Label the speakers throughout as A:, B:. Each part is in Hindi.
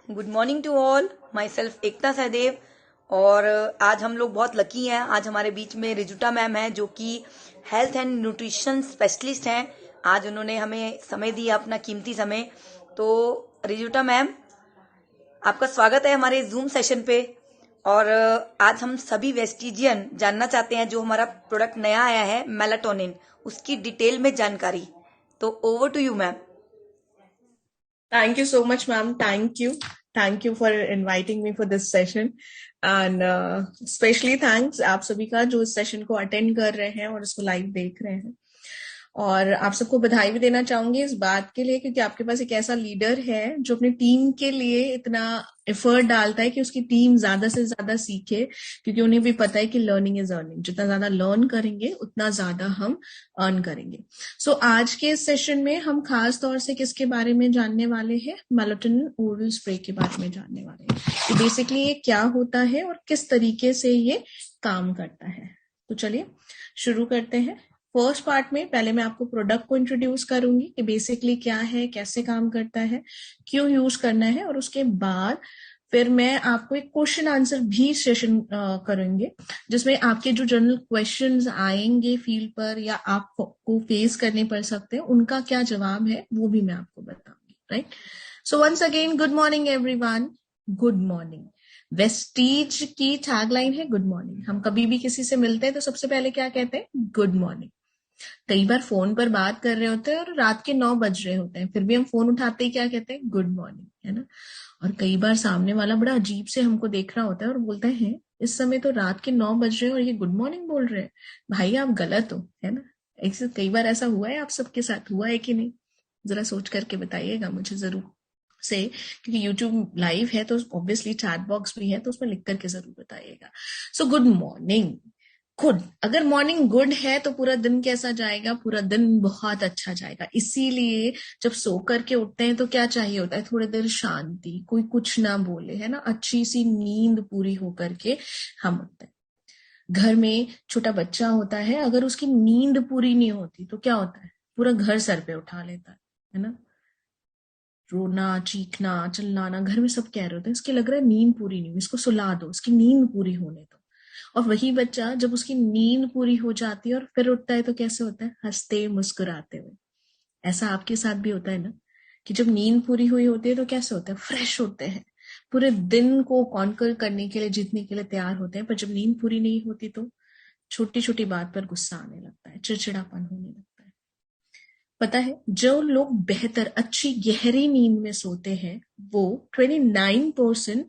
A: Good morning to all. Myself Ekta Sahdev. और आज हम लोग बहुत लकी हैं। आज हमारे बीच में रिजुटा मैम है जो कि हेल्थ एंड न्यूट्रिशन स्पेशलिस्ट हैं। आज उन्होंने हमें समय दिया, अपना कीमती समय। तो रिजुटा मैम, आपका स्वागत है हमारे जूम सेशन पे। और आज हम सभी वेस्टिजियन जानना चाहते हैं जो हमारा प्रोडक्ट नया आया है मेलाटोनिन, उसकी डिटेल में जानकारी। तो over to you ma'am.
B: Thank you so much, ma'am. Thank you. Thank you for inviting me for this session. And especially thanks आप सभी का जो इस सेशन को अटेंड कर रहे हैं और इसको लाइव देख रहे हैं। और आप सबको बधाई भी देना चाहूंगी इस बात के लिए क्योंकि आपके पास एक ऐसा लीडर है जो अपनी टीम के लिए इतना एफर्ट डालता है कि उसकी टीम ज्यादा से ज्यादा सीखे, क्योंकि उन्हें भी पता है कि लर्निंग इज अर्निंग। जितना ज्यादा लर्न करेंगे उतना ज्यादा हम अर्न करेंगे। सो आज के इस सेशन में हम खास तौर से किसके बारे में जानने वाले हैं? मेलाटोनिन ओरल स्प्रे के बारे में जानने वाले हैं कि बेसिकली ये क्या होता है और किस तरीके से ये काम करता है। तो चलिए शुरू करते हैं। फर्स्ट पार्ट में पहले मैं आपको प्रोडक्ट को इंट्रोड्यूस करूंगी कि बेसिकली क्या है, कैसे काम करता है, क्यों यूज करना है, और उसके बाद फिर मैं आपको एक क्वेश्चन आंसर भी सेशन करेंगे जिसमें आपके जो जनरल क्वेश्चंस आएंगे फील्ड पर या आपको फेस करने पड़ सकते हैं, उनका क्या जवाब है वो भी मैं आपको बताऊंगी। Right. So once again good morning everyone. Good morning. Vestige की टैगलाइन है गुड मॉर्निंग। हम कभी भी किसी से मिलते हैं तो सबसे पहले क्या कहते हैं? Good morning. कई बार फोन पर बात कर रहे होते हैं और रात के 9 बज रहे होते हैं, फिर भी हम फोन उठाते ही क्या कहते हैं? गुड मॉर्निंग, है ना। और कई बार सामने वाला बड़ा अजीब से हमको देख रहा होता है और बोलता है इस समय तो रात के 9 बज रहे हैं और ये गुड मॉर्निंग बोल रहे हैं। भाई आप गलत हो, है ना। ऐसे कई बार ऐसा हुआ है, आप सबके साथ हुआ है कि नहीं? जरा सोच करके बताइएगा मुझे जरूर से, क्योंकि YouTube लाइव है तो ऑब्वियसली चैट बॉक्स भी है तो उसमें लिख करके जरूर बताइएगा। So good morning. गुड, अगर मॉर्निंग गुड है तो पूरा दिन कैसा जाएगा? पूरा दिन बहुत अच्छा जाएगा। इसीलिए जब सो करके उठते हैं तो क्या चाहिए होता है? थोड़ी देर शांति, कोई कुछ ना बोले, है ना, अच्छी सी नींद पूरी होकर के हम उठते हैं। घर में छोटा बच्चा होता है, अगर उसकी नींद पूरी नहीं होती तो क्या होता है? पूरा घर सर पे उठा लेता है ना। रोना, चीखना, चिल्लाना, घर में सब कह रहे होते हैं इसके लग रहा है नींद पूरी नहीं हुई, इसको सुला दो, इसकी नींद पूरी होने दो। और वही बच्चा जब उसकी नींद पूरी हो जाती है और फिर उठता है तो कैसे होता है? हंसते मुस्कुराते हुए। ऐसा आपके साथ भी होता है ना कि जब नींद पूरी हुई होती है तो कैसे होता है? फ्रेश होते हैं, पूरे दिन को कॉन्कर करने के लिए, जीतने के लिए तैयार होते हैं। पर जब नींद पूरी नहीं होती तो छोटी छोटी बात पर गुस्सा आने लगता है, चिड़चिड़ापन होने लगता है। पता है, जो लोग बेहतर अच्छी गहरी नींद में सोते हैं वो 29%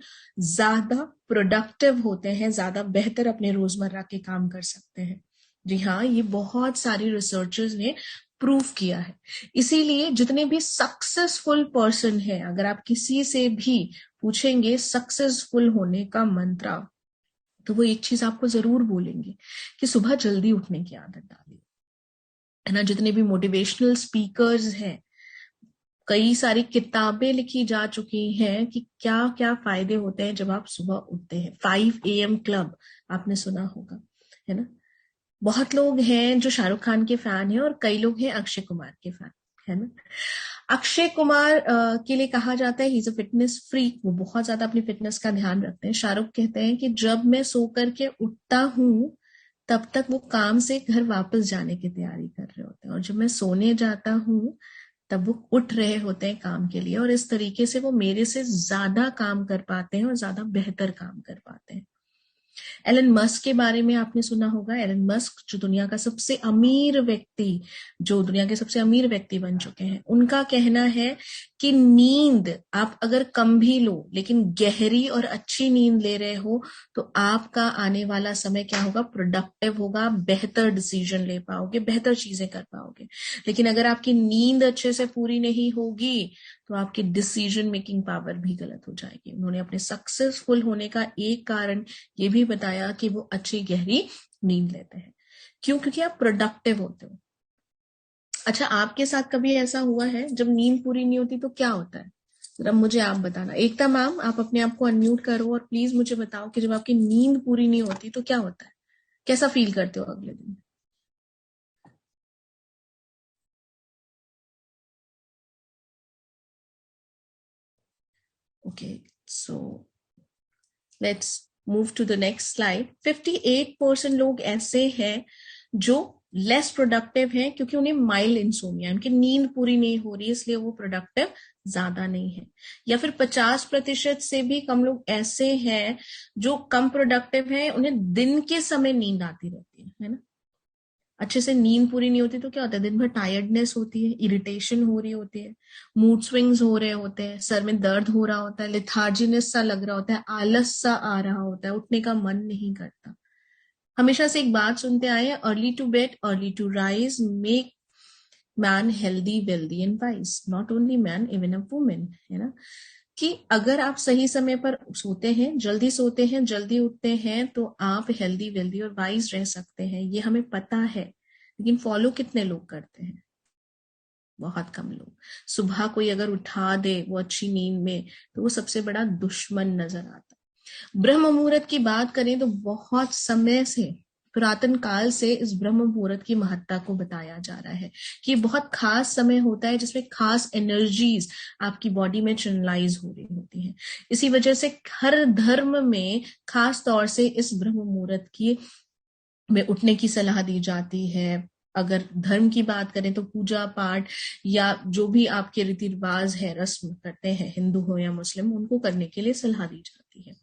B: ज्यादा प्रोडक्टिव होते हैं, ज्यादा बेहतर अपने रोजमर्रा के काम कर सकते हैं। जी हाँ, ये बहुत सारी रिसर्चर्स ने प्रूव किया है। इसीलिए जितने भी सक्सेसफुल पर्सन हैं, अगर आप किसी से भी पूछेंगे सक्सेसफुल होने का मंत्र, तो वो एक चीज आपको जरूर बोलेंगे कि सुबह जल्दी उठने की आदत डालिए, है ना। जितने भी मोटिवेशनल स्पीकर्स हैं, कई सारी किताबें लिखी जा चुकी हैं कि क्या क्या फायदे होते हैं जब आप सुबह उठते हैं। 5 AM क्लब आपने सुना होगा, है ना। बहुत लोग हैं जो शाहरुख खान के फैन हैं और कई लोग हैं अक्षय कुमार के फैन, है ना। अक्षय कुमार के लिए कहा जाता है he is a fitness freak, वो बहुत ज्यादा अपनी फिटनेस का ध्यान रखते हैं। शाहरुख कहते हैं कि जब मैं सो करके उठता हूँ तब तक वो काम से घर वापस जाने की तैयारी कर रहे होते हैं, और जब मैं सोने जाता हूँ तब वो उठ रहे होते हैं काम के लिए, और इस तरीके से वो मेरे से ज्यादा काम कर पाते हैं और ज्यादा बेहतर काम कर पाते हैं। एलन मस्क के बारे में आपने सुना होगा। एलन मस्क जो दुनिया का सबसे अमीर व्यक्ति, जो दुनिया के सबसे अमीर व्यक्ति बन चुके हैं, उनका कहना है कि नींद आप अगर कम भी लो लेकिन गहरी और अच्छी नींद ले रहे हो तो आपका आने वाला समय क्या होगा? प्रोडक्टिव होगा, बेहतर डिसीजन ले पाओगे, बेहतर चीजें कर पाओगे। लेकिन अगर आपकी नींद अच्छे से पूरी नहीं होगी तो आपकी डिसीजन मेकिंग पावर भी गलत हो जाएगी। उन्होंने अपने सक्सेसफुल होने का एक कारण ये भी बताया कि वो अच्छी गहरी नींद लेते हैं। क्यों? क्योंकि आप प्रोडक्टिव होते हो। अच्छा, आपके साथ कभी ऐसा हुआ है जब नींद पूरी नहीं होती तो क्या होता है? जरा मुझे आप बताना। एकता मैम, आप अपने आप को अनम्यूट करो और प्लीज मुझे बताओ कि जब आपकी नींद पूरी नहीं होती तो क्या होता है, कैसा फील करते हो अगले दिन? Okay, so let's move to the next slide. 58% लोग ऐसे हैं जो लेस प्रोडक्टिव हैं क्योंकि उन्हें माइल्ड इंसोमिया, उनकी नींद पूरी नहीं हो रही, इसलिए वो प्रोडक्टिव ज्यादा नहीं है। या फिर 50% से भी कम लोग ऐसे हैं जो कम प्रोडक्टिव हैं, उन्हें दिन के समय नींद आती रहती है ना। अच्छे से नींद पूरी नहीं होती तो क्या होता है, दिन भर टायर्डनेस होती है, इरिटेशन हो रही होती है, मूड स्विंग्स हो रहे होते हैं, सर में दर्द हो रहा होता है, लेथार्जीनेस सा लग रहा होता है, आलस सा आ रहा होता है, उठने का मन नहीं करता। हमेशा से एक बात सुनते आए हैं, early to bed early to rise make man healthy wealthy and wise. Not only man, even a women, है ना। कि अगर आप सही समय पर सोते हैं, जल्दी जल्दी उठते हैं, तो आप हेल्दी वेल्दी और वाइज रह सकते हैं। ये हमें पता है, लेकिन फॉलो कितने लोग करते हैं? बहुत कम लोग। सुबह कोई अगर उठा दे वो अच्छी नींद में, तो वो सबसे बड़ा दुश्मन नजर आता है। ब्रह्म मुहूर्त की बात करें तो बहुत समय से, पुरातन काल से इस ब्रह्म मुहूर्त की महत्ता को बताया जा रहा है कि बहुत खास समय होता है जिसमें खास एनर्जीज आपकी बॉडी में चैनलाइज हो रही होती हैं। इसी वजह से हर धर्म में खास तौर से इस ब्रह्म मुहूर्त की में उठने की सलाह दी जाती है। अगर धर्म की बात करें तो पूजा पाठ या जो भी आपके रीति रिवाज है, रस्म करते हैं, हिंदू हो या मुस्लिम, उनको करने के लिए सलाह दी जाती है।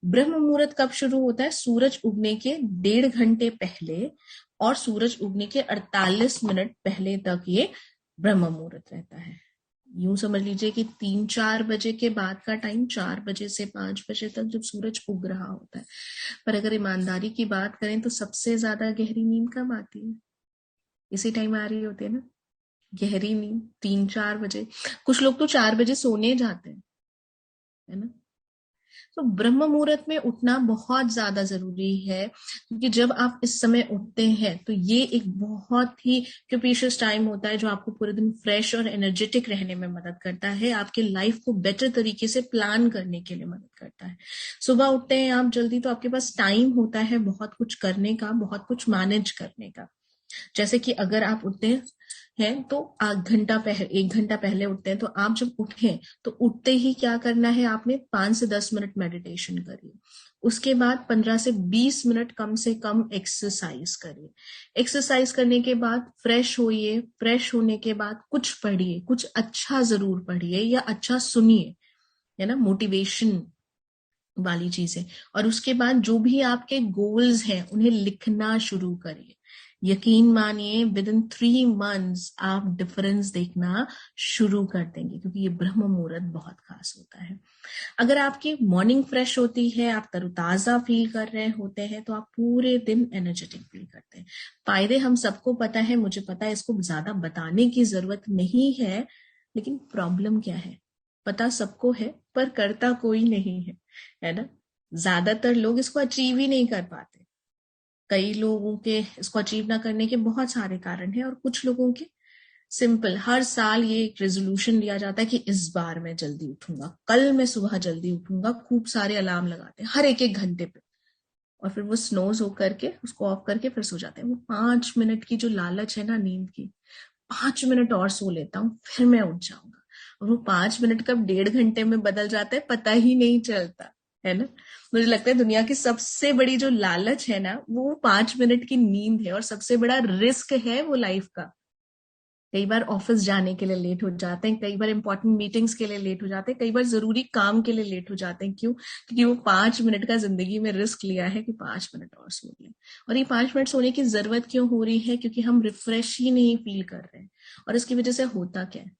B: ब्रह्म मुहूर्त कब शुरू होता है? सूरज उगने के 1.5 घंटे पहले और सूरज उगने के 48 मिनट पहले तक ये ब्रह्म मुहूर्त रहता है। यूं समझ लीजिए कि 3-4 बजे के बाद का टाइम, 4 बजे से 5 बजे तक जब सूरज उग रहा होता है। पर अगर ईमानदारी की बात करें तो सबसे ज्यादा गहरी नींद कब आती है? इसी टाइम आ रही होती है ना गहरी नींद, 3-4 बजे। कुछ लोग तो 4 बजे सोने जाते हैं, है ना। तो ब्रह्म मुहूर्त में उठना बहुत ज्यादा जरूरी है, क्योंकि जब आप इस समय उठते हैं तो ये एक बहुत ही प्रोपिशियस टाइम होता है जो आपको पूरे दिन फ्रेश और एनर्जेटिक रहने में मदद करता है, आपके लाइफ को बेटर तरीके से प्लान करने के लिए मदद करता है। सुबह उठते हैं आप जल्दी तो आपके पास टाइम होता है बहुत कुछ करने का, बहुत कुछ मैनेज करने का। जैसे कि अगर आप उठते हैं तो 1 घंटा पहले उठते हैं, तो आप जब उठें तो उठते ही क्या करना है, आपने 5 से 10 मिनट मेडिटेशन करिए। उसके बाद 15 से 20 मिनट कम से कम एक्सरसाइज करिए। एक्सरसाइज करने के बाद फ्रेश होइए। फ्रेश होने के बाद कुछ पढ़िए, कुछ अच्छा जरूर पढ़िए या अच्छा सुनिए, है ना, मोटिवेशन वाली चीजें। और उसके बाद जो भी आपके गोल्स हैं उन्हें लिखना शुरू करिए। यकीन मानिए विद इन 3 मंथ्स आप डिफरेंस देखना शुरू कर देंगे, क्योंकि ये ब्रह्म मुहूर्त बहुत खास होता है। अगर आपकी मॉर्निंग फ्रेश होती है, आप तरोताजा फील कर रहे होते हैं, तो आप पूरे दिन एनर्जेटिक फील करते हैं। फायदे हम सबको पता है, मुझे पता है, इसको ज्यादा बताने की जरूरत नहीं है। लेकिन प्रॉब्लम क्या है, पता सबको है पर करता कोई नहीं है ना। ज्यादातर लोग इसको अचीव ही नहीं कर पाते। कई लोगों के इसको अचीव ना करने के बहुत सारे कारण हैं, और कुछ लोगों के सिंपल, हर साल ये एक रेजोल्यूशन लिया जाता है कि इस बार मैं जल्दी उठूंगा, कल मैं सुबह जल्दी उठूंगा, खूब सारे अलार्म लगाते हैं हर एक घंटे पे, और फिर वो स्नोज हो करके उसको ऑफ करके फिर सो जाते हैं। वो 5 मिनट की जो लालच है ना नींद की, 5 मिनट और सो लेता हूँ फिर मैं उठ जाऊंगा, और वो 5 मिनट कब 1.5 घंटे में बदल जाता है पता ही नहीं चलता, है ना। मुझे लगता है दुनिया की सबसे बड़ी जो लालच है ना, वो 5 मिनट की नींद है, और सबसे बड़ा रिस्क है वो लाइफ का। कई बार ऑफिस जाने के लिए लेट हो जाते हैं, कई बार इंपॉर्टेंट मीटिंग्स के लिए लेट हो जाते हैं, कई बार जरूरी काम के लिए लेट हो जाते हैं। क्यों? क्योंकि वो 5 मिनट का जिंदगी में रिस्क लिया है कि 5 मिनट और सो लें। और ये 5 मिनट सोने की जरूरत क्यों हो रही है? क्योंकि हम रिफ्रेश ही नहीं फील कर रहे हैं। और इसकी वजह से होता क्या है,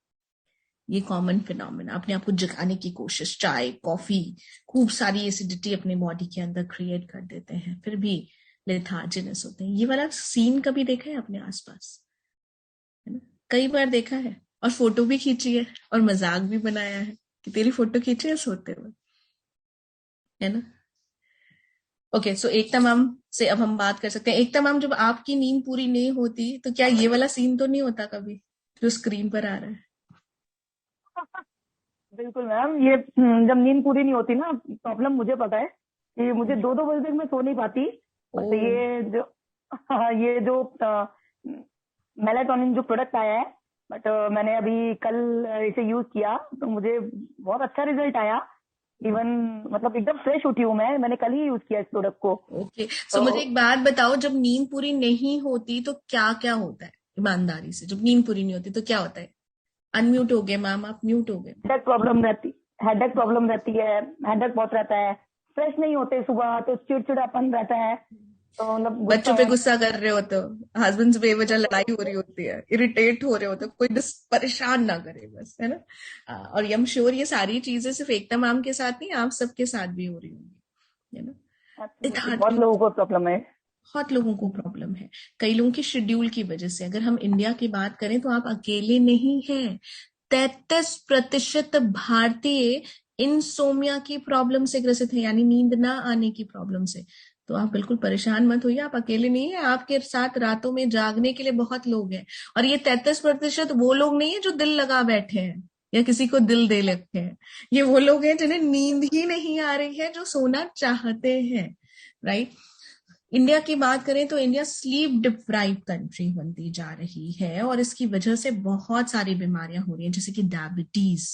B: ये कॉमन फिनोमेना, अपने आप को जगाने की कोशिश, चाय कॉफी, खूब सारी एसिडिटी अपने बॉडी के अंदर क्रिएट कर देते हैं, फिर भी लेथार्जिनेस होते हैं। ये वाला सीन कभी देखा है अपने आसपास? है ना, कई बार देखा है, और फोटो भी खींची है और मजाक भी बनाया है कि तेरी फोटो खींची है सोते हुए, है ना। ओके, सो एकता मैम से अब हम बात कर सकते हैं। एकता मैम, जब आपकी नींद पूरी नहीं होती तो क्या ये वाला सीन तो नहीं होता कभी जो स्क्रीन पर आ रहा है?
C: बिल्कुल मैम, ये जब नींद पूरी नहीं होती ना, प्रॉब्लम मुझे पता है कि मुझे 2-2 बजे तक मैं सो नहीं पाती।
B: ओ,
C: बट ये जो हाँ, ये जो मेलाटोनिन जो प्रोडक्ट आया है, बट मैंने अभी कल इसे यूज किया तो मुझे बहुत अच्छा रिजल्ट आया। इवन मतलब एकदम फ्रेश उठी हूँ मैंने कल ही यूज किया इस प्रोडक्ट को।
B: ओके, सो
C: तो
B: मुझे एक बात बताओ, जब नींद पूरी नहीं होती तो क्या क्या होता है? ईमानदारी से, जब नींद पूरी नहीं होती तो क्या होता है? अनम्यूट हो गए मैम, आप म्यूट हो गए।
C: हेडेक प्रॉब्लम रहती है। हेडेक बहुत रहता है। फ्रेश नहीं होते सुबह तो चिड़चिड़ापन रहता है। तो मतलब
B: बच्चों
C: गुस्सा
B: पे
C: है।
B: गुस्सा कर रहे होते हो, हस्बैंड से बेवजह लड़ाई हो रही होती है, इरिटेट हो रहे होते हो, कोई परेशान ना करे बस, है ना? और आई एम श्योर ये सारी चीजें सिर्फ एकता मैम के साथ नहीं, आप सबके साथ भी हो रही होंगी, है ना? इट
C: Absolutely, बहुत
B: हार्डली,
C: लोगों को प्रॉब्लम है।
B: बहुत लोगों को प्रॉब्लम है, कई लोगों के शेड्यूल की वजह से। अगर हम इंडिया की बात करें तो आप अकेले नहीं हैं। 33% भारतीय इंसोमिया की प्रॉब्लम से ग्रसित है, यानी नींद ना आने की प्रॉब्लम से। तो आप बिल्कुल परेशान मत होइए, आप अकेले नहीं है, आपके साथ रातों में जागने के लिए बहुत लोग हैं। और ये 33% वो लोग नहीं है जो दिल लगा बैठे हैं या किसी को दिल दे रखे हैं। ये वो लोग हैं जिन्हें नींद ही नहीं आ रही है, जो सोना चाहते हैं, राइट? इंडिया की बात करें तो इंडिया स्लीप डिप्राइव कंट्री बनती जा रही है, और इसकी वजह से बहुत सारी बीमारियां हो रही हैं, जैसे कि डायबिटीज।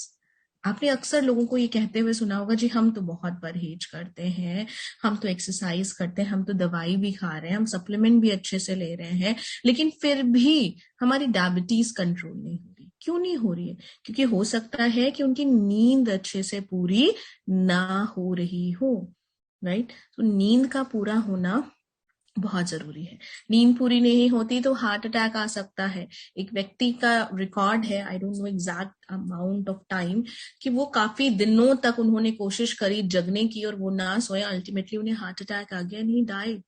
B: आपने अक्सर लोगों को ये कहते हुए सुना होगा, जी हम तो बहुत परहेज करते हैं, हम तो एक्सरसाइज करते हैं, हम तो दवाई भी खा रहे हैं, हम सप्लीमेंट भी अच्छे से ले रहे हैं, लेकिन फिर भी हमारी डायबिटीज कंट्रोल नहीं हो रही। क्यों नहीं हो रही है? क्योंकि हो सकता है कि उनकी नींद अच्छे से पूरी ना हो रही हो, राइट? तो नींद का पूरा होना बहुत जरूरी है। नींद पूरी नहीं होती तो हार्ट अटैक आ सकता है। एक व्यक्ति का रिकॉर्ड है, I don't know exact amount of time, कि वो काफी दिनों तक उन्होंने कोशिश करी जगने की और वो ना सोए, अल्टीमेटली उन्हें हार्ट अटैक आ गया, नहीं डाइड,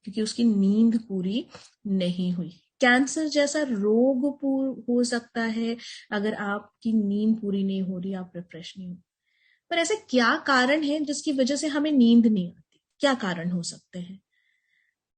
B: क्योंकि उसकी नींद पूरी नहीं हुई। कैंसर जैसा रोग हो सकता है अगर आपकी नींद पूरी नहीं हो रही, आप रिफ्रेश नहीं हो। पर ऐसे क्या कारण है जिसकी वजह से हमें नींद नहीं आती? क्या कारण हो सकते हैं?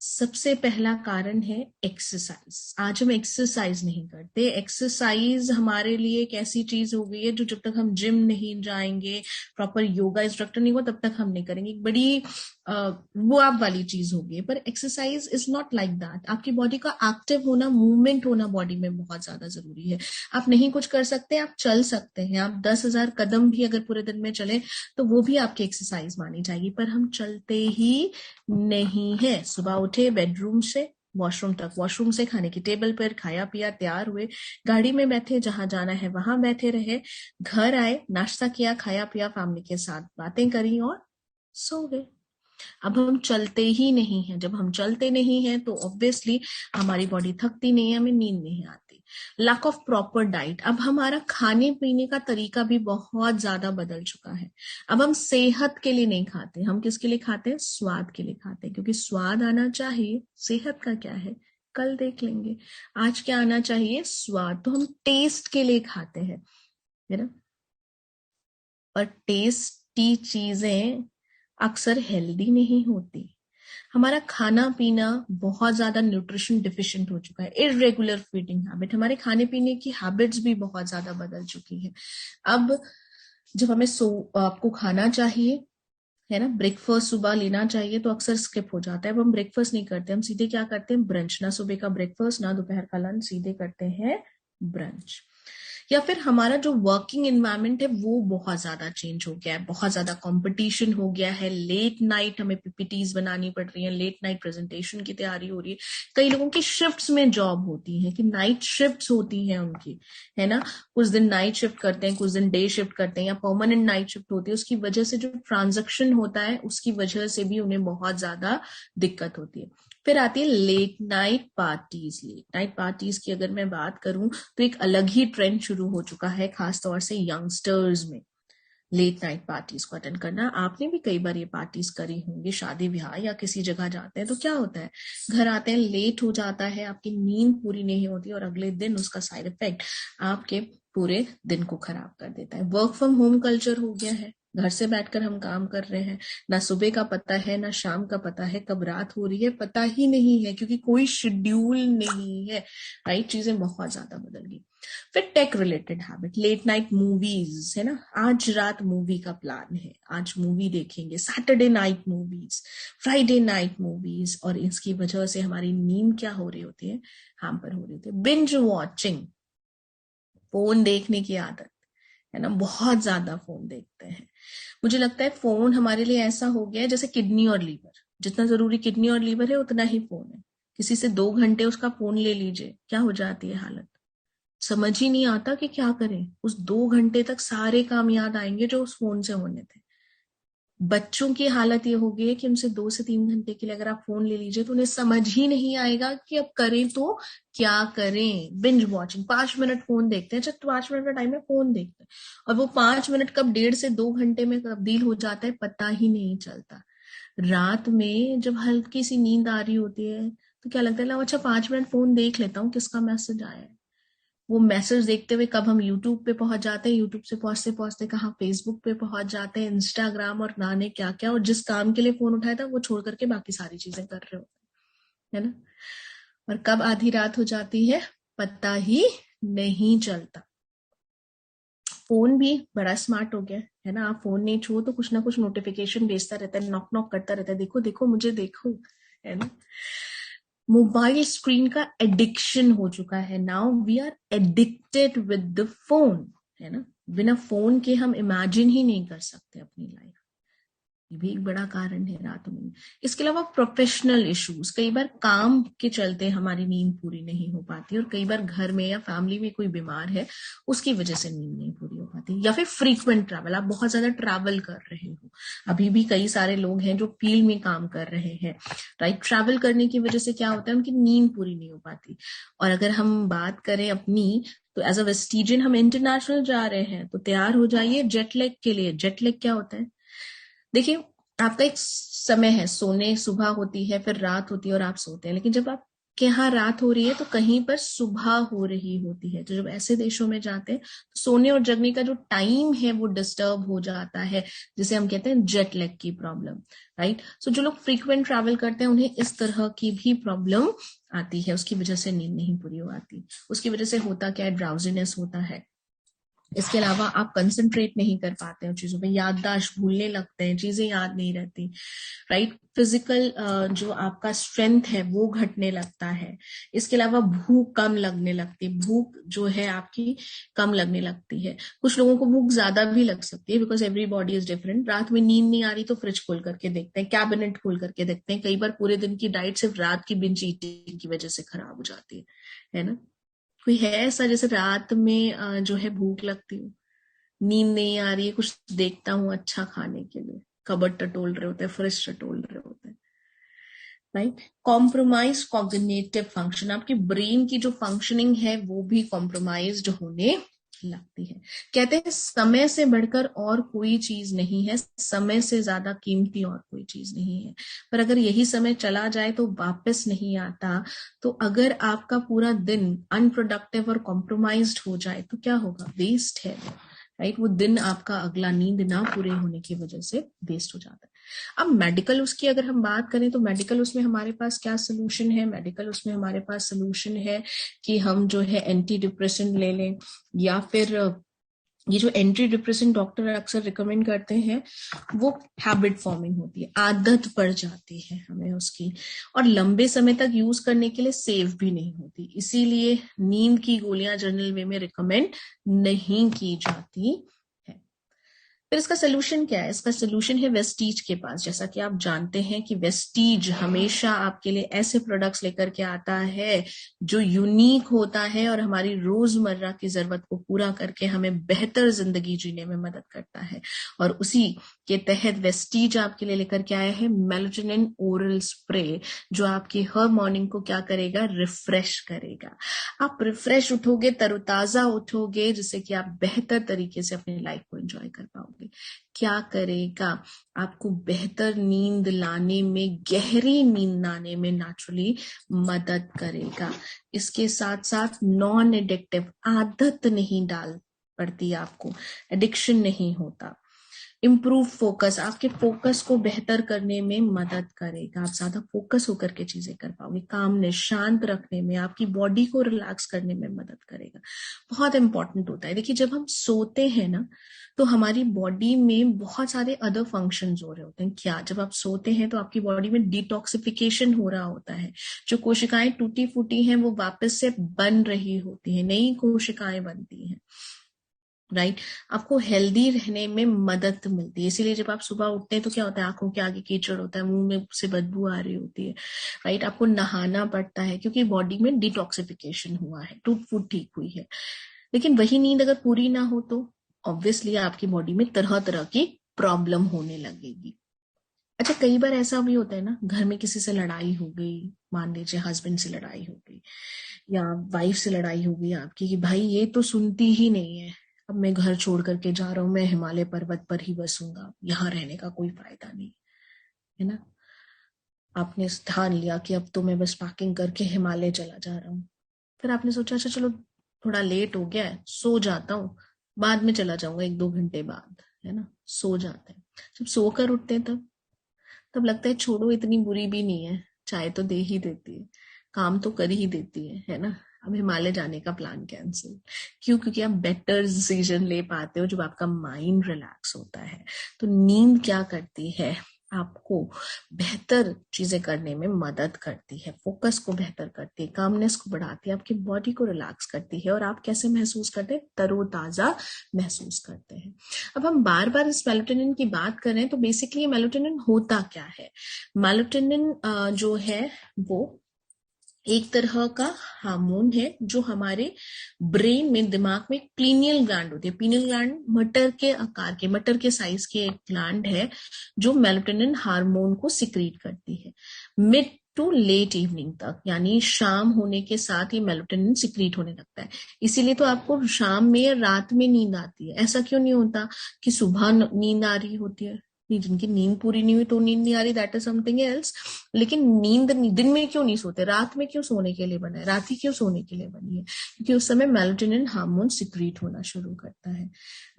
B: सबसे पहला कारण है एक्सरसाइज। आज हम एक्सरसाइज नहीं करते। एक्सरसाइज हमारे लिए एक ऐसी चीज हो गई है जो जब तक हम जिम नहीं जाएंगे, प्रॉपर योगा इंस्ट्रक्टर नहीं हुआ, तब तक हम नहीं करेंगे। एक बड़ी वो आप वाली चीज होगी। पर exercise is not like that. आपकी बॉडी का एक्टिव होना, मूवमेंट होना बॉडी में बहुत ज्यादा जरूरी है। आप नहीं कुछ कर सकते, आप चल सकते हैं। आप 10,000 कदम भी अगर पूरे दिन में चले तो वो भी आपकी एक्सरसाइज मानी जाएगी। पर हम चलते ही नहीं है। सुबह उठे, बेडरूम से वॉशरूम तक, वॉशरूम से खाने की टेबल पर, खाया पिया, तैयार हुए, गाड़ी में बैठे, जहां जाना है वहां बैठे रहे, घर आए, नाश्ता किया, खाया पिया, फैमिली के साथ बातें करी और सो गए। अब हम चलते ही नहीं है। जब हम चलते नहीं है तो ऑब्वियसली हमारी बॉडी थकती नहीं है, हमें नींद नहीं आती। Lack of proper diet. अब हमारा खाने पीने का तरीका भी बहुत ज्यादा बदल चुका है। अब हम सेहत के लिए नहीं खाते, हम किसके लिए खाते हैं? स्वाद के लिए खाते हैं, क्योंकि स्वाद आना चाहिए। सेहत का क्या है, कल देख लेंगे। आज क्या आना चाहिए? स्वाद। तो हम टेस्ट के लिए खाते हैं, है ना? और टेस्टी चीजें अक्सर हेल्दी नहीं होती। हमारा खाना पीना बहुत ज्यादा न्यूट्रिशन डिफिशिएंट हो चुका है। इरेगुलर फीडिंग हैबिट, हमारे खाने पीने की हैबिट्स भी बहुत ज्यादा बदल चुकी है। अब जब हमें आपको खाना चाहिए, है ना, ब्रेकफास्ट सुबह लेना चाहिए, तो अक्सर स्किप हो जाता है। अब हम ब्रेकफास्ट नहीं करते, हम सीधे क्या करते हैं? ब्रंच। ना सुबह का ब्रेकफास्ट, ना दोपहर का लंच, सीधे करते हैं ब्रंच। या फिर हमारा जो वर्किंग एनवायरनमेंट है वो बहुत ज्यादा चेंज हो गया है, बहुत ज्यादा कंपटीशन हो गया है। लेट नाइट हमें पीपीटीज बनानी पड़ रही है, लेट नाइट प्रेजेंटेशन की तैयारी हो रही है। कई लोगों की शिफ्ट्स में जॉब होती है, कि नाइट शिफ्ट्स होती हैं उनकी, है ना? कुछ दिन नाइट शिफ्ट करते हैं, कुछ दिन डे शिफ्ट करते हैं, या परमानेंट नाइट शिफ्ट होती है। उसकी वजह से जो ट्रांजेक्शन होता है उसकी वजह से भी उन्हें बहुत ज्यादा दिक्कत होती है। फिर आती है late night parties. Late night parties की अगर मैं बात करूं तो एक अलग ही ट्रेंड शुरू हो चुका है, खासतौर से यंगस्टर्स में। लेट नाइट पार्टीज को अटेंड करना, आपने भी कई बार ये पार्टीज करी होंगी, शादी ब्याह या किसी जगह जाते हैं तो क्या होता है? घर आते हैं, लेट हो जाता है, आपकी नींद पूरी नहीं होती, और अगले दिन उसका साइड इफेक्ट आपके पूरे दिन को खराब कर देता है। वर्क फ्रॉम होम कल्चर हो गया है, घर से बैठकर हम काम कर रहे हैं। ना सुबह का पता है, ना शाम का पता है, कब रात हो रही है पता ही नहीं है, क्योंकि कोई शेड्यूल नहीं है, राइट? चीजें बहुत ज्यादा बदल गई। फिर tech related habit, late night movies, है ना? आज रात मूवी का प्लान है, आज मूवी देखेंगे, Saturday night movies, Friday night movies, और इसकी वजह से हमारी नींद क्या हो रही होती है? हैम्पर हो रही होती है। बिंज वॉचिंग, फोन देखने की आदत है ना, बहुत ज्यादा फोन देखते हैं। मुझे लगता है फोन हमारे लिए ऐसा हो गया है जैसे किडनी और लीवर, जितना जरूरी किडनी और लीवर है उतना ही फोन है। किसी से 2 घंटे उसका फोन ले लीजिए, क्या हो जाती है हालत, समझ ही नहीं आता कि क्या करें। उस 2 घंटे तक सारे काम याद आएंगे जो उस फोन से होने थे। बच्चों की हालत ये हो गई है कि उनसे 2 से 3 घंटे के लिए अगर आप फोन ले लीजिए तो उन्हें समझ ही नहीं आएगा कि अब करें तो क्या करें। बिंज वॉचिंग, 5 मिनट फोन देखते हैं, अच्छा 5 मिनट का टाइम है, फोन देखते हैं, और वो 5 मिनट कब 1.5 से 2 घंटे में तब्दील हो जाता है पता ही नहीं चलता। रात में जब हल्की सी नींद आ रही होती है तो क्या लगता है, लो अच्छा 5 मिनट फोन देख लेता हूँ किसका मैसेज आया है। वो मैसेज देखते हुए कब हम यूट्यूब पे पहुंच जाते हैं, यूट्यूब से पहुंचते पहुंचते कहाँ फेसबुक पे पहुंच जाते हैं, इंस्टाग्राम और नाने क्या क्या, और जिस काम के लिए फोन उठाया था वो छोड़ करके बाकी सारी चीजें कर रहे होते हैं, है ना। और कब आधी रात हो जाती है पता ही नहीं चलता। फोन भी बड़ा स्मार्ट हो गया है ना, आप फोन नहीं छुओ तो कुछ ना कुछ नोटिफिकेशन भेजता रहता है, नॉक नॉक करता रहता है, देखो देखो मुझे देखो, है ना। मोबाइल स्क्रीन का एडिक्शन हो चुका है, now we are addicted with the phone, है ना। बिना फोन के हम इमेजिन ही नहीं कर सकते अपनी लाइफ, ये भी एक बड़ा कारण है रातों में। इसके अलावा प्रोफेशनल इश्यूज, कई बार काम के चलते हमारी नींद पूरी नहीं हो पाती, और कई बार घर में या फैमिली में कोई बीमार है उसकी वजह से नींद नहीं पूरी हो पाती, या फिर फ्रीक्वेंट ट्रैवल, आप बहुत ज्यादा ट्रैवल कर रहे हो। अभी भी कई सारे लोग हैं जो फील्ड में काम कर रहे हैं, राइट। ट्रैवल करने की वजह से क्या होता है, उनकी नींद पूरी नहीं हो पाती। और अगर हम बात करें अपनी, तो एज अ वेस्टिजियन हम इंटरनेशनल जा रहे हैं तो तैयार हो जाइए जेट लैग के लिए। जेट लैग क्या होता है, देखिए आपका एक समय है सोने, सुबह होती है फिर रात होती है और आप सोते हैं, लेकिन जब आप के यहाँ रात हो रही है तो कहीं पर सुबह हो रही होती है। तो जब ऐसे देशों में जाते हैं तो सोने और जगने का जो टाइम है वो डिस्टर्ब हो जाता है, जिसे हम कहते हैं जेट लैग की प्रॉब्लम, राइट। सो जो लोग फ्रीक्वेंट ट्रैवल करते हैं उन्हें इस तरह की भी प्रॉब्लम आती है, उसकी वजह से नींद नहीं पूरी हो आती। उसकी वजह से होता क्या है, ड्राउजीनेस होता है। इसके अलावा आप कंसंट्रेट नहीं कर पाते हैं चीजों में, याददाश्त भूलने लगते हैं, चीजें याद नहीं रहती, राइट। फिजिकल जो आपका स्ट्रेंथ है वो घटने लगता है। इसके अलावा भूख कम लगने लगती है, भूख जो है आपकी कम लगने लगती है। कुछ लोगों को भूख ज्यादा भी लग सकती है, because every body is different. रात में नींद नहीं आ रही तो फ्रिज खोल करके देखते हैं, कैबिनेट खोल करके देखते हैं, कई बार पूरे दिन की डाइट सिर्फ रात की बिंज ईटिंग की वजह से खराब हो जाती है ना। कोई है ऐसा जैसे रात में जो है भूख लगती हो, नींद नहीं आ रही है, कुछ देखता हूँ अच्छा खाने के लिए, कबर्ड टटोल रहे होते हैं, फ्रिज टटोल रहे होते हैं, राइट। कॉम्प्रोमाइज कॉग्निटिव फंक्शन, आपकी ब्रेन की जो फंक्शनिंग है वो भी कॉम्प्रोमाइज्ड होने लगती है। कहते हैं समय से बढ़कर और कोई चीज नहीं है, समय से ज्यादा कीमती और कोई चीज नहीं है। पर अगर यही समय चला जाए तो वापस नहीं आता। तो अगर आपका पूरा दिन अनप्रोडक्टिव और कॉम्प्रोमाइज्ड हो जाए तो क्या होगा, वेस्ट है, राइट। वो दिन आपका अगला नींद ना पूरे होने की वजह से वेस्ट हो जाता है। अब मेडिकल उसकी अगर हम बात करें तो मेडिकल उसमें हमारे पास क्या सोल्यूशन है, मेडिकल उसमें हमारे पास सोल्यूशन है कि हम जो है एंटी डिप्रेसेंट ले लें, या फिर ये जो एंटी डिप्रेसेंट डॉक्टर अक्सर रिकमेंड करते हैं वो हैबिट फॉर्मिंग होती है, आदत पड़ जाती है हमें उसकी, और लंबे समय तक यूज करने के लिए सेफ भी नहीं होती, इसीलिए नींद की गोलियां जनरल वे में रिकमेंड नहीं की जाती है। फिर इसका सोल्यूशन क्या है, इसका सोल्यूशन है वेस्टीज के पास। जैसा कि आप जानते हैं कि वेस्टीज हमेशा आपके लिए ऐसे प्रोडक्ट्स लेकर के आता है जो यूनिक होता है और हमारी रोजमर्रा की जरूरत को पूरा करके हमें बेहतर जिंदगी जीने में मदद करता है। और उसी के तहत वेस्टीज आपके लिए लेकर के आया है मेलाटोनिन ओरल स्प्रे, जो आपकी हर मॉर्निंग को क्या करेगा, रिफ्रेश करेगा। आप रिफ्रेश उठोगे, तरोताजा उठोगे, जिससे कि आप बेहतर तरीके से अपनी लाइफ को एंजॉय कर पाओगे। क्या करेगा, आपको बेहतर नींद लाने में, गहरी नींद लाने में नेचुरली मदद करेगा। इसके साथ साथ नॉन एडिक्टिव, आदत नहीं डाल पड़ती आपको, एडिक्शन नहीं होता। इम्प्रूव फोकस, आपके फोकस को बेहतर करने में मदद करेगा। आप ज्यादा फोकस होकर के चीजें कर पाओगे। कामनेस, शांत रखने में, आपकी बॉडी को रिलैक्स करने में मदद करेगा। बहुत इंपॉर्टेंट होता है। देखिए, जब हम सोते हैं ना, तो हमारी बॉडी में बहुत सारे अदर फंक्शंस हो रहे होते हैं। क्या, जब आप सोते हैं तो आपकी बॉडी में डिटॉक्सिफिकेशन हो रहा होता है। जो कोशिकाएं टूटी फूटी हैं वो वापस से बन रही होती हैं, नई कोशिकाएं बनती हैं, राइट। आपको हेल्दी रहने में मदद मिलती है। इसीलिए जब आप सुबह उठते हैं तो क्या होता है, आंखों के आगे कीचड़ होता है, मुंह में से बदबू आ रही होती है, राइट। आपको नहाना पड़ता है क्योंकि बॉडी में डिटॉक्सिफिकेशन हुआ है, टूट फूट ठीक हुई है। लेकिन वही नींद अगर पूरी ना हो तो ऑब्वियसली आपकी बॉडी में तरह तरह की प्रॉब्लम होने लगेगी। अच्छा, कई बार ऐसा भी होता है ना, घर में किसी से लड़ाई हो गई, मान लीजिए हस्बैंड से लड़ाई हो गई या वाइफ से लड़ाई हो गई आपकी, कि भाई ये तो सुनती ही नहीं है, अब मैं घर छोड़ करके जा रहा हूं, मैं हिमालय पर्वत पर ही बसूंगा, यहाँ रहने का कोई फायदा नहीं है ना। आपने ठान लिया कि अब तो मैं बस पैकिंग करके हिमालय चला जा रहा हूँ। फिर आपने सोचा अच्छा चलो थोड़ा लेट हो गया है, सो जाता हूँ, बाद में चला जाऊंगा 1-2 घंटे बाद, है ना। सो जाते हैं। जब सोकर उठते हैं तब लगता है छोड़ो, इतनी बुरी भी नहीं है, चाय तो दे ही देती है, काम तो कर ही देती है ना। अब हिमालय जाने का प्लान कैंसिल। क्यों? क्योंकि आप बेटर डिसीजन ले पाते हो जब आपका माइंड रिलैक्स होता है। तो नींद क्या करती है, आपको बेहतर चीजें करने में मदद करती है, फोकस को बेहतर करती है, कामनेस को बढ़ाती है, आपकी बॉडी को रिलैक्स करती है, और आप कैसे महसूस करते हैं, तरोताजा महसूस करते हैं। अब हम बार बार इस मेलाटोनिन की बात कर रहे हैं, तो बेसिकली मेलाटोनिन होता क्या है। मेलाटोनिन जो है वो एक तरह का हार्मोन है जो हमारे ब्रेन में, दिमाग में पीनियल ग्लैंड होती है। पीनियल ग्लैंड मटर के आकार के, मटर के साइज के एक ग्लैंड है जो मेलाटोनिन हार्मोन को सिक्रीट करती है। मिड टू लेट इवनिंग तक, यानी शाम होने के साथ ये मेलाटोनिन सिक्रीट होने लगता है। इसीलिए तो आपको शाम में या रात में नींद आती है। ऐसा क्यों नहीं होता कि सुबह नींद आ रही होती है। जिनकी नींद पूरी नहीं हुई तो नींद नहीं आ रही, दैट इज समथिंग एल्स। लेकिन नींद दिन में क्यों नहीं सोते, रात में क्यों सोने के लिए बना है, रात ही क्यों सोने के लिए बनी है, क्योंकि उस समय मेलाटोनिन हार्मोन सिक्रीट होना शुरू करता है,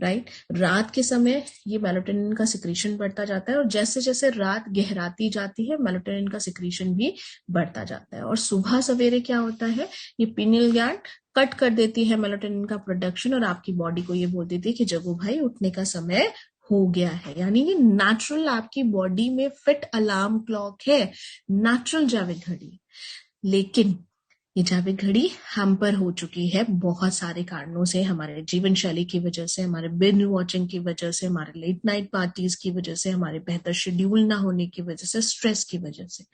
B: राइट। रात के समय ये मेलाटोनिन का सिक्रीशन बढ़ता जाता है, और जैसे जैसे रात गहराती जाती है मेलाटोनिन का सिक्रीशन भी बढ़ता जाता है। और सुबह सवेरे क्या होता है, ये पीनियल ग्लैंड कट कर देती है मेलाटोनिन का प्रोडक्शन, और आपकी बॉडी को ये बोल देती है कि जगो भाई, उठने का समय हो गया है। यानी ये नेचुरल आपकी बॉडी में फिट अलार्म क्लॉक है, नेचुरल जावेद घड़ी। लेकिन ये जावेद घड़ी हैम्पर हो चुकी है बहुत सारे कारणों से, हमारे जीवन शैली की वजह से, हमारे बिंज वॉचिंग की वजह से, हमारे लेट नाइट पार्टीज की वजह से, हमारे बेहतर शेड्यूल ना होने की वजह से, स्ट्रेस की वजह से।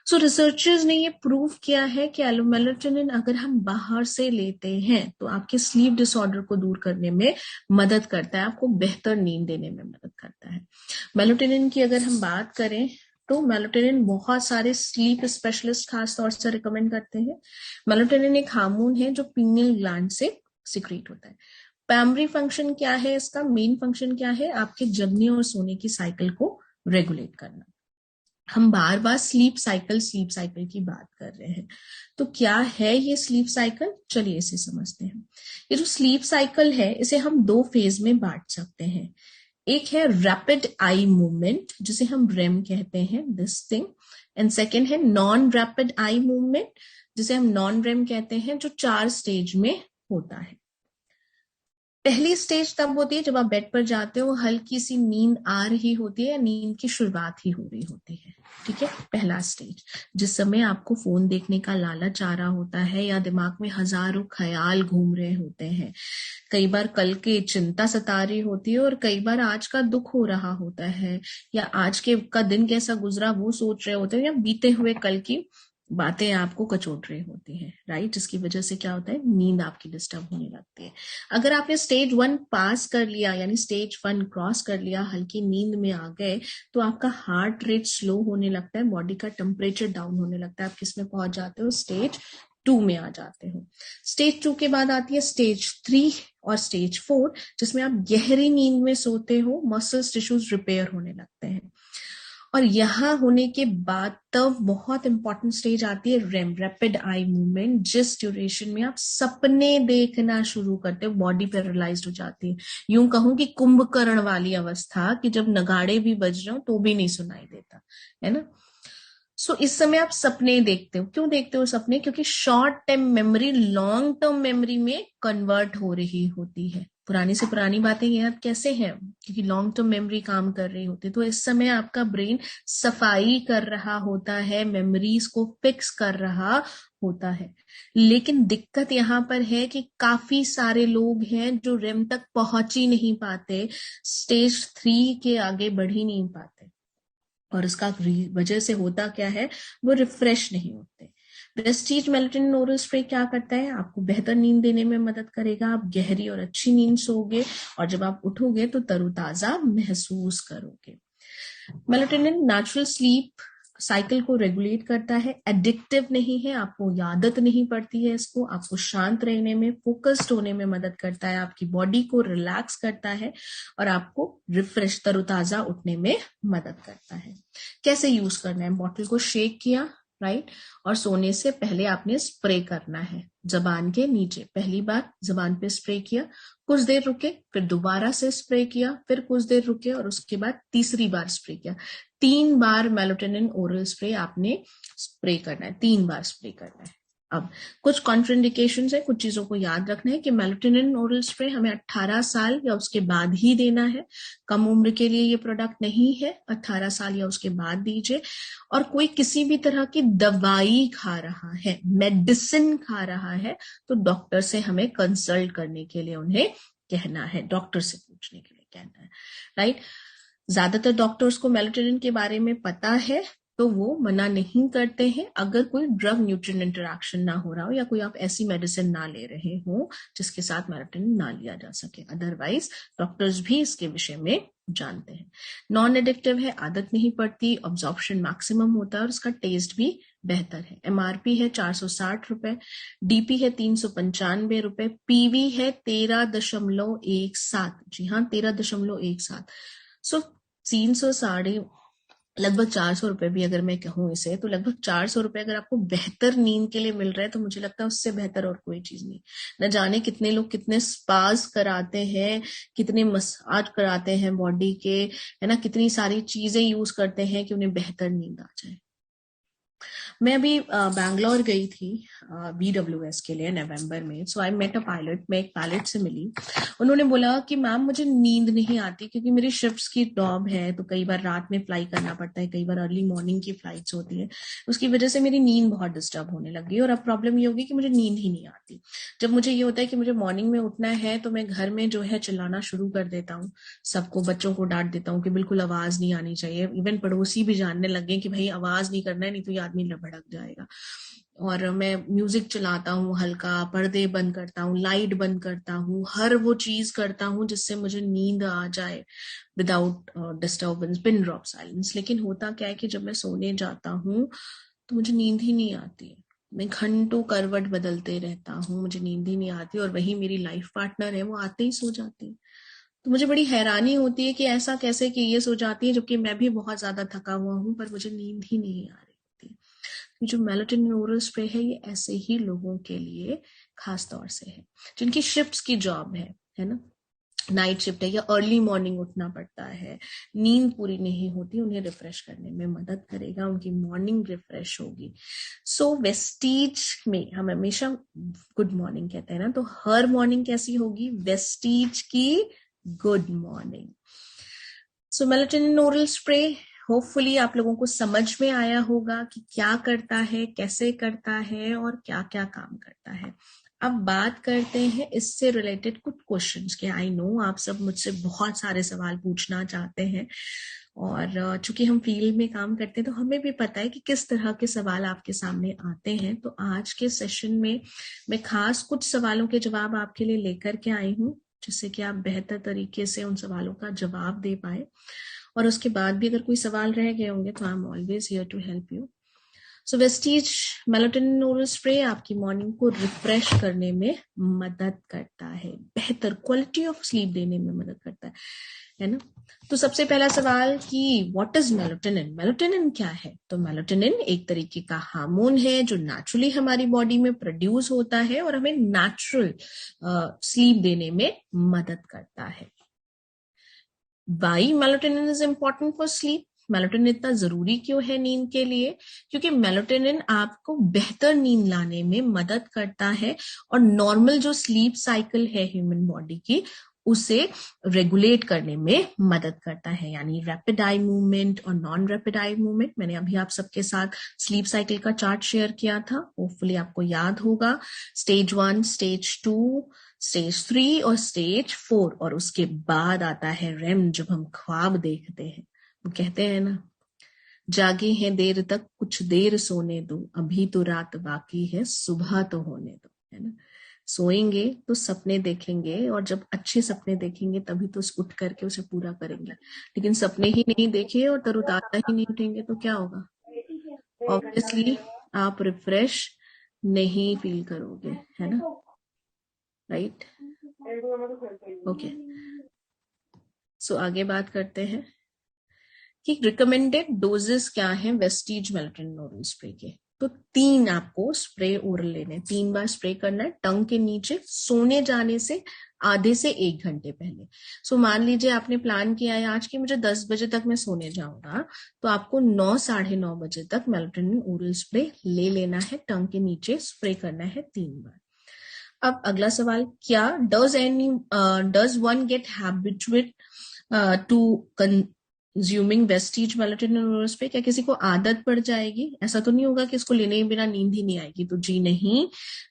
B: सो रिसर्चर्स ने ये प्रूव किया है कि मेलाटोनिन अगर हम बाहर से लेते हैं तो आपके स्लीप डिसऑर्डर को दूर करने में मदद करता है, आपको बेहतर नींद देने में मदद करता है। मेलाटोनिन की अगर हम बात करें तो मेलाटोनिन बहुत सारे स्लीप स्पेशलिस्ट खास तौर से रिकमेंड करते हैं। मेलाटोनिन एक हार्मोन है जो पीनियल ग्लैंड से सिक्रीट होता है। प्राइमरी फंक्शन क्या है इसका, मेन फंक्शन क्या है, आपके जगने और सोने की साइकिल को रेगुलेट करना। हम बार बार स्लीप साइकिल की बात कर रहे हैं, तो क्या है ये स्लीप साइकिल, चलिए इसे समझते हैं। ये जो स्लीप साइकिल है इसे हम 2 फेज में बांट सकते हैं। एक है रैपिड आई मूवमेंट जिसे हम रेम कहते हैं, दिस थिंग, एंड सेकेंड है नॉन रैपिड आई मूवमेंट जिसे हम नॉन रेम कहते हैं, जो 4 स्टेज में होता है। पहली स्टेज तब होती है जब आप बेड पर जाते हो, हल्की सी नींद आ रही होती है या नींद की शुरुआत ही हो रही होती है, ठीक है, पहला स्टेज। जिस समय आपको फोन देखने का लालच आ रहा होता है या दिमाग में हजारों ख्याल घूम रहे होते हैं, कई बार कल की चिंता सता रही होती है और कई बार आज का दुख हो रहा होता है, या आज के का दिन कैसा गुजरा वो सोच रहे होते हैं, या बीते हुए कल की बातें आपको कचोट रही होती हैं, राइट, जिसकी वजह से क्या होता है, नींद आपकी डिस्टर्ब होने लगती है। अगर आपने स्टेज 1 पास कर लिया, यानी स्टेज 1 क्रॉस कर लिया, हल्की नींद में आ गए, तो आपका हार्ट रेट स्लो होने लगता है, बॉडी का टेम्परेचर डाउन होने लगता है, आप किस में पहुंच जाते हो, स्टेज 2 में आ जाते हो। स्टेज 2 के बाद आती है स्टेज 3 और स्टेज 4, जिसमें आप गहरी नींद में सोते हो, मसल्स टिश्यूज रिपेयर होने लगते हैं। और यहाँ होने के बाद तब बहुत इंपॉर्टेंट स्टेज आती है रेम, रैपिड आई मूवमेंट, जिस ड्यूरेशन में आप सपने देखना शुरू करते हो, बॉडी पैरालाइज्ड हो जाती है। यूं कहूं कि कुंभकर्ण वाली अवस्था, कि जब नगाड़े भी बज रहे हो तो भी नहीं सुनाई देता, है ना। सो इस समय आप सपने देखते हो। क्यों देखते हो सपने? क्योंकि short term memory long term memory में कन्वर्ट हो रही होती है। पुरानी से पुरानी बातें याद कैसे हैं? क्योंकि लॉन्ग टर्म मेमोरी काम कर रही होती है। तो इस समय आपका ब्रेन सफाई कर रहा होता है, मेमोरीज को फिक्स कर रहा होता है। लेकिन दिक्कत यहाँ पर है कि काफी सारे लोग हैं जो रेम तक पहुंच ही नहीं पाते, स्टेज 3 के आगे बढ़ ही नहीं पाते। और इसका वजह से होता क्या है, वो रिफ्रेश नहीं होते। वेस्टीज मेलेटोनिन ओरल स्प्रे क्या करता है? आपको बेहतर नींद देने में मदद करेगा। आप गहरी और अच्छी नींद सोओगे और जब आप उठोगे तो तरोताजा महसूस करोगे। मेलेटोनिन नेचुरल स्लीप साइकिल को रेगुलेट करता है, एडिक्टिव नहीं है, आपको आदत नहीं पड़ती है इसको, आपको शांत रहने में, फोकस्ड होने में मदद करता है, आपकी बॉडी को रिलैक्स करता है और आपको रिफ्रेश, तरोताजा उठने में मदद करता है। कैसे यूज करना है? बॉटल को शेक किया, राइट, और सोने से पहले आपने स्प्रे करना है जबान के नीचे। पहली बार जबान पे स्प्रे किया, कुछ देर रुके, फिर दोबारा से स्प्रे किया, फिर कुछ देर रुके और उसके बाद तीसरी बार स्प्रे किया। 3 बार मेलेटोनिन ओरल स्प्रे आपने स्प्रे करना है, 3 बार स्प्रे करना है। अब कुछ कॉन्ट्राइंडिकेशंस है, कुछ चीजों को याद रखना है कि मेलेटोनिन ओरल स्प्रे हमें 18 साल या उसके बाद ही देना है। कम उम्र के लिए ये प्रोडक्ट नहीं है, 18 साल या उसके बाद दीजिए। और कोई किसी भी तरह की दवाई खा रहा है, मेडिसिन खा रहा है, तो डॉक्टर से हमें कंसल्ट करने के लिए उन्हें कहना है, डॉक्टर से पूछने के लिए कहना है, राइट। ज्यादातर डॉक्टर्स को मेलेटोनिन के बारे में पता है तो वो मना नहीं करते हैं, अगर कोई ड्रग न्यूट्रिएंट इंटरेक्शन ना हो रहा हो या कोई आप ऐसी मेडिसिन ना ले रहे हो जिसके साथ मेलेटोनिन ना लिया जा सके। अदरवाइज डॉक्टर्स भी इसके विषय में जानते हैं। नॉन एडिक्टिव है, आदत नहीं पड़ती, ऑब्जॉर्प्शन मैक्सिमम होता है और उसका टेस्ट भी बेहतर है। एमआरपी है 460 रुपए, डीपी है 395 रुपए, पीवी है 13.17, जी हाँ 13.17। सो 300 साढ़े लगभग 400 रुपए भी अगर मैं कहूँ इसे, तो लगभग 400 रुपए अगर आपको बेहतर नींद के लिए मिल रहा है तो मुझे लगता है उससे बेहतर और कोई चीज नहीं। न जाने कितने लोग कितने स्पास कराते हैं, कितने मसाज कराते हैं बॉडी के, है ना, कितनी सारी चीजें यूज करते हैं कि उन्हें बेहतर नींद आ जाए। मैं अभी बैंगलोर गई थी BWS के लिए नवंबर में। सो आई मेट अ पायलट, मैं एक पायलट से मिली। उन्होंने बोला कि मैम मुझे नींद नहीं आती क्योंकि मेरी शिफ्ट्स की जॉब है, तो कई बार रात में फ्लाई करना पड़ता है, कई बार अर्ली मॉर्निंग की फ्लाइट्स होती है, उसकी वजह से मेरी नींद बहुत डिस्टर्ब होने लग गई और अब प्रॉब्लम ये होगी कि मुझे नींद ही नहीं आती। जब मुझे ये होता है कि मुझे मॉर्निंग में उठना है तो मैं घर में जो है चिल्लाना शुरू कर देता हूँ, सबको, बच्चों को डांट देता हूँ कि बिल्कुल आवाज नहीं आनी चाहिए। इवन पड़ोसी भी जानने लग गए कि भाई आवाज नहीं करना है, नहीं तो ये आदमी भड़क जाएगा। और मैं म्यूजिक चलाता हूँ हल्का, पर्दे बंद करता हूँ, लाइट बंद करता हूँ, हर वो चीज करता हूँ जिससे मुझे नींद आ जाए without disturbance, pin drop silence. लेकिन होता क्या है कि जब मैं सोने जाता हूँ तो मुझे नींद ही नहीं आती है। मैं घंटों करवट बदलते रहता हूँ, मुझे नींद ही नहीं आती। और वही मेरी लाइफ पार्टनर है, वो आते ही सो जाती है। तो मुझे बड़ी हैरानी होती है कि ऐसा कैसे कि ये सो जाती है जबकि मैं भी बहुत ज्यादा थका हुआ हूँ, पर मुझे नींद ही नहीं आ रही होती। ये जो मेलेटोनिन ओरल स्प्रे है ये ऐसे ही लोगों के लिए खास तौर से है जिनकी शिफ्ट्स की जॉब है ना, नाइट शिफ्ट है या अर्ली मॉर्निंग उठना पड़ता है, नींद पूरी नहीं होती, उन्हें रिफ्रेश करने में मदद करेगा, उनकी मॉर्निंग रिफ्रेश होगी। सो वेस्टीज में हम हमेशा गुड मॉर्निंग कहते हैं ना, तो हर मॉर्निंग कैसी होगी? वेस्टीज की गुड मॉर्निंग। सो मेलेटोनिन ओरल स्प्रे होपफुली आप लोगों को समझ में आया होगा कि क्या करता है, कैसे करता है और क्या क्या काम करता है। अब बात करते हैं इससे रिलेटेड कुछ क्वेश्चंस के। आई नो आप सब मुझसे बहुत सारे सवाल पूछना चाहते हैं और चूंकि हम फील्ड में काम करते हैं तो हमें भी पता है कि किस तरह के सवाल आपके सामने आते हैं। तो आज के सेशन में मैं खास कुछ सवालों के जवाब आपके लिए लेकर के आई हूँ जिससे कि आप बेहतर तरीके से उन सवालों का जवाब दे पाए। और उसके बाद भी अगर कोई सवाल रह गए होंगे तो I am always here to help you. So Vestige melatonin oral spray आपकी मॉर्निंग को रिफ्रेश करने में मदद करता है, बेहतर क्वालिटी ऑफ स्लीप देने में मदद करता है ना। तो सबसे पहला सवाल कि व्हाट इज मेलाटोनिन, मेलाटोनिन क्या है? तो मेलाटोनिन एक तरीके का हार्मोन है जो नेचुरली हमारी बॉडी में प्रोड्यूस होता है और हमें नेचुरल स्लीप देने में मदद करता है। Why melatonin is important for sleep, melatonin इतना जरूरी क्यों है नींद के लिए? क्योंकि मेलाटोनिन आपको बेहतर नींद लाने में मदद करता है और नॉर्मल जो स्लीप साइकिल है ह्यूमन बॉडी की उसे रेगुलेट करने में मदद करता है, यानी रैपिड आई मूवमेंट और नॉन रैपिड आई मूवमेंट। मैंने अभी आप सबके साथ स्लीप साइकिल का चार्ट शेयर किया था, होपफुली आपको याद होगा। स्टेज 1, स्टेज 2, स्टेज 3 और स्टेज 4, और उसके बाद आता है रेम, जब हम ख्वाब देखते हैं। वो कहते हैं ना, जागे हैं देर तक कुछ देर सोने दो, अभी तो रात बाकी है सुबह तो होने दो, है ना। सोएंगे तो सपने देखेंगे और जब अच्छे सपने देखेंगे तभी तो उठ करके उसे पूरा करेंगे, लेकिन सपने ही नहीं देखे और तरोताजा ही नहीं उठेंगे तो क्या होगा? ऑब्वियसली आप रिफ्रेश नहीं फील करोगे, है ना, राइट? ओके, सो आगे बात करते हैं कि रिकमेंडेड डोजेस क्या है वेस्टीज मेलाटोनिन ओरल स्प्रे के। तो 3 आपको स्प्रे ओरल लेने, 3 बार स्प्रे करना है टंग के नीचे सोने जाने से आधे से 1 घंटे पहले। सो मान लीजिए आपने प्लान किया है आज की मुझे 10 बजे तक मैं सोने जाऊंगा, तो आपको 9, साढ़े 9 बजे तक मेलाटोनिन ओरल स्प्रे ले लेना है, टंग के नीचे स्प्रे करना है 3 बार। अब अगला सवाल, क्या does one get habituate to consuming Vestige melatonin oral spray? क्या किसी को आदत पड़ जाएगी? ऐसा तो नहीं होगा कि इसको लेने के बिना नींद ही नहीं आएगी। तो जी नहीं,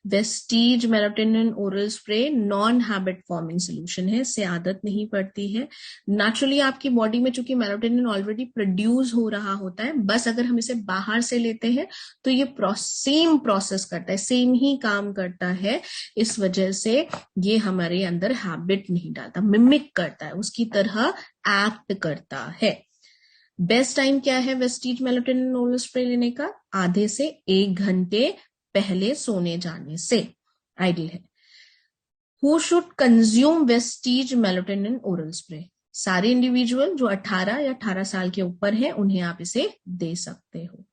B: Vestige melatonin oral spray non habit forming solution है, इससे आदत नहीं पड़ती है। नेचुरली आपकी बॉडी में चूंकि मेलाटोनिन ऑलरेडी प्रोड्यूस हो रहा होता है, बस अगर हम इसे बाहर से लेते हैं तो ये सेम प्रोसेस करता है, सेम ही काम करता है, इस वजह से ये हमारे अंदर हैबिट नहीं डालता, मिमिक करता है, उसकी तरह एक्ट करता है। बेस्ट टाइम क्या है वेस्टीज मेलाटोनिन ओरल स्प्रे लेने का? आधे से 1 घंटे पहले सोने जाने से आइडियल है। Who should consume Vestige melatonin oral spray? सारे इंडिविजुअल जो 18 या 18 साल के ऊपर हैं उन्हें आप इसे दे सकते हो।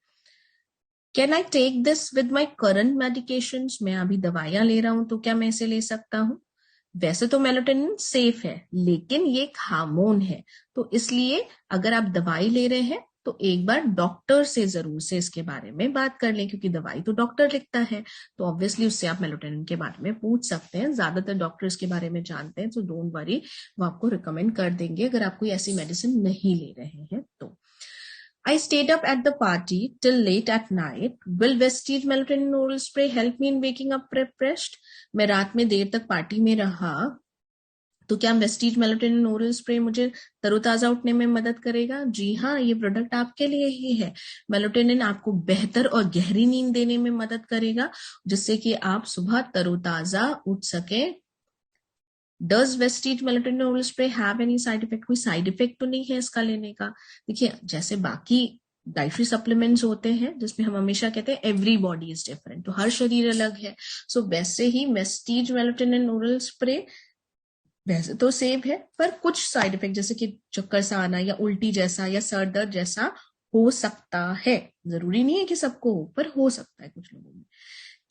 B: Can I take this with my current medications? मैं अभी दवाइयां ले रहा हूं तो क्या मैं इसे ले सकता हूं? वैसे तो मेलाटोनिन सेफ है, लेकिन ये एक हार्मोन है, तो इसलिए अगर आप दवाई ले रहे हैं तो एक बार डॉक्टर से जरूर से इसके बारे में बात कर लें, क्योंकि दवाई तो डॉक्टर लिखता है, तो ऑब्वियसली उससे आप मेलाटोनिन के बारे में पूछ सकते हैं। ज्यादातर डॉक्टर इसके बारे में जानते हैं, तो डोंट वरी, वो आपको रिकमेंड कर देंगे अगर आप कोई ऐसी मेडिसिन नहीं ले रहे हैं तो। I stayed up at the party till late at night. Will Vestige Melatonin Oral Spray help me in waking up refreshed? मैं रात में देर तक पार्टी में रहा तो क्या वेस्टीज मेलाटोनिन ओरल स्प्रे मुझे तरोताजा उठने में मदद करेगा? जी हाँ, ये प्रोडक्ट आपके लिए ही है। मेलाटोनिन आपको बेहतर और गहरी नींद देने में मदद करेगा, जिससे कि आप सुबह तरोताजा उठ सके। Does Vestige melatonin oral spray have any side effect? कोई साइड इफेक्ट तो नहीं है इसका लेने का। देखिए, जैसे बाकी डाइटरी सप्लीमेंट्स होते हैं जिसमें हम हमेशा कहते हैं एवरी बॉडी इज डिफरेंट, तो हर शरीर अलग है, सो वैसे ही वेस्टीज मेलाटोनिन ओरल स्प्रे वैसे तो सेफ है, पर कुछ साइड इफेक्ट जैसे कि चक्कर सा आना या उल्टी जैसा या सर दर्द जैसा हो सकता है। जरूरी नहीं है कि सबको हो, पर हो सकता है कुछ लोगों में।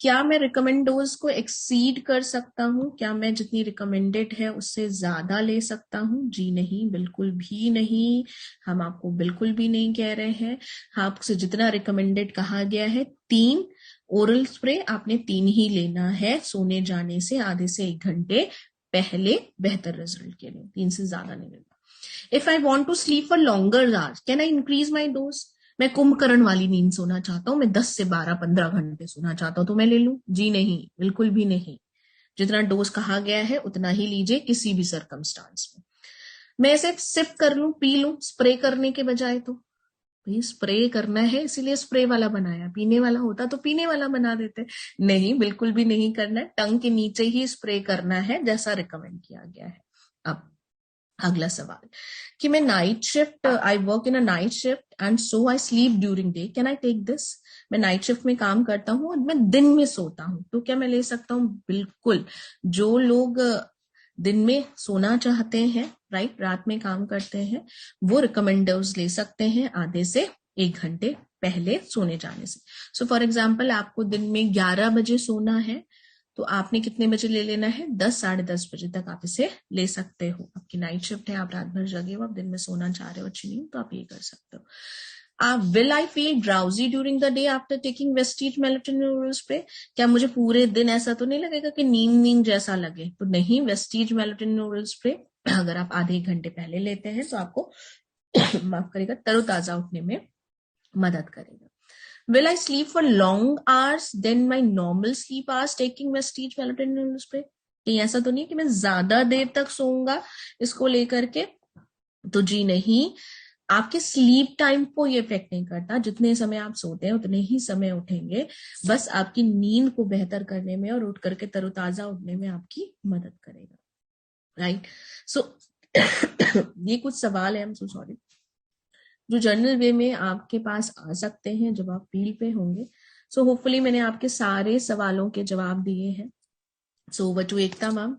B: क्या मैं रिकमेंड डोज को एक्सीड कर सकता हूं? क्या मैं जितनी रिकमेंडेड है उससे ज्यादा ले सकता हूं? जी नहीं, बिल्कुल भी नहीं। हम आपको बिल्कुल भी नहीं कह रहे हैं। आपसे जितना रिकमेंडेड कहा गया है 3 ओरल स्प्रे आपने 3 ही लेना है सोने जाने से आधे से 1 घंटे पहले, बेहतर रिजल्ट के लिए 3 से ज्यादा नहीं लेना। If I want to sleep for longer hours can I increase my dose? मैं कुंभकर्ण वाली नींद सोना चाहता हूं, मैं 10 से 12, 15 घंटे सोना चाहता हूं, तो मैं ले लूं? जी नहीं, बिल्कुल भी नहीं। जितना डोज कहा गया है उतना ही लीजिए किसी भी सर्कमस्टांस में। मैं इसे सिप कर लूं, पी लूं स्प्रे करने के बजाय? तो भाई स्प्रे करना है इसीलिए स्प्रे वाला बनाया, पीने वाला होता तो पीने वाला बना देते। नहीं, बिल्कुल भी नहीं करना है, टंग के नीचे ही स्प्रे करना है जैसा रिकमेंड किया गया है। अब अगला सवाल कि मैं night shift, I work in a night shift and so I sleep during day, can I take this? मैं नाइट शिफ्ट में काम करता हूँ और मैं दिन में सोता हूँ, तो क्या मैं ले सकता हूँ? बिल्कुल। जो लोग दिन में सोना चाहते हैं, राइट, रात में काम करते हैं, वो रिकमेंडर्स ले सकते हैं आधे से 1 घंटे पहले सोने जाने से। सो फॉर एग्जाम्पल, आपको दिन में 11 बजे सोना है, तो आपने कितने बजे ले लेना है? 10, साढ़े 10 बजे तक आप इसे ले सकते हो। आपकी नाइट शिफ्ट है, आप रात भर जगे हो, आप दिन में सोना चाह रहे हो अच्छी नींद, तो आप ये कर सकते हो। Will I feel drowsy during the day after taking Vestige melatonin spray? क्या मुझे पूरे दिन ऐसा तो नहीं लगेगा कि नींद जैसा लगे? तो नहीं, वेस्टीज मेलेटोनिन स्प्रे अगर आप आधे 1 घंटे पहले लेते हैं तो आपको माफ करेगा, तरोताजा उठने में मदद करेगा। Will I sleep for long hours than my normal sleep hours taking Vestige melatonin spray? कहीं ऐसा तो नहीं कि मैं ज्यादा देर तक सोऊंगा इसको लेकर के? तो जी नहीं, आपके स्लीप टाइम को ये इफेक्ट नहीं करता। जितने समय आप सोते हैं उतने ही समय उठेंगे, बस आपकी नींद को बेहतर करने में और उठ करके तरोताजा उठने में आपकी मदद करेगा, राइट? सो ये कुछ सवाल है, सो सॉरी, जो जनरल वे में आपके पास आ सकते हैं जब आप फील्ड पे होंगे। सो होपफुली मैंने आपके सारे सवालों के जवाब दिए हैं। So over to Ekta ma'am.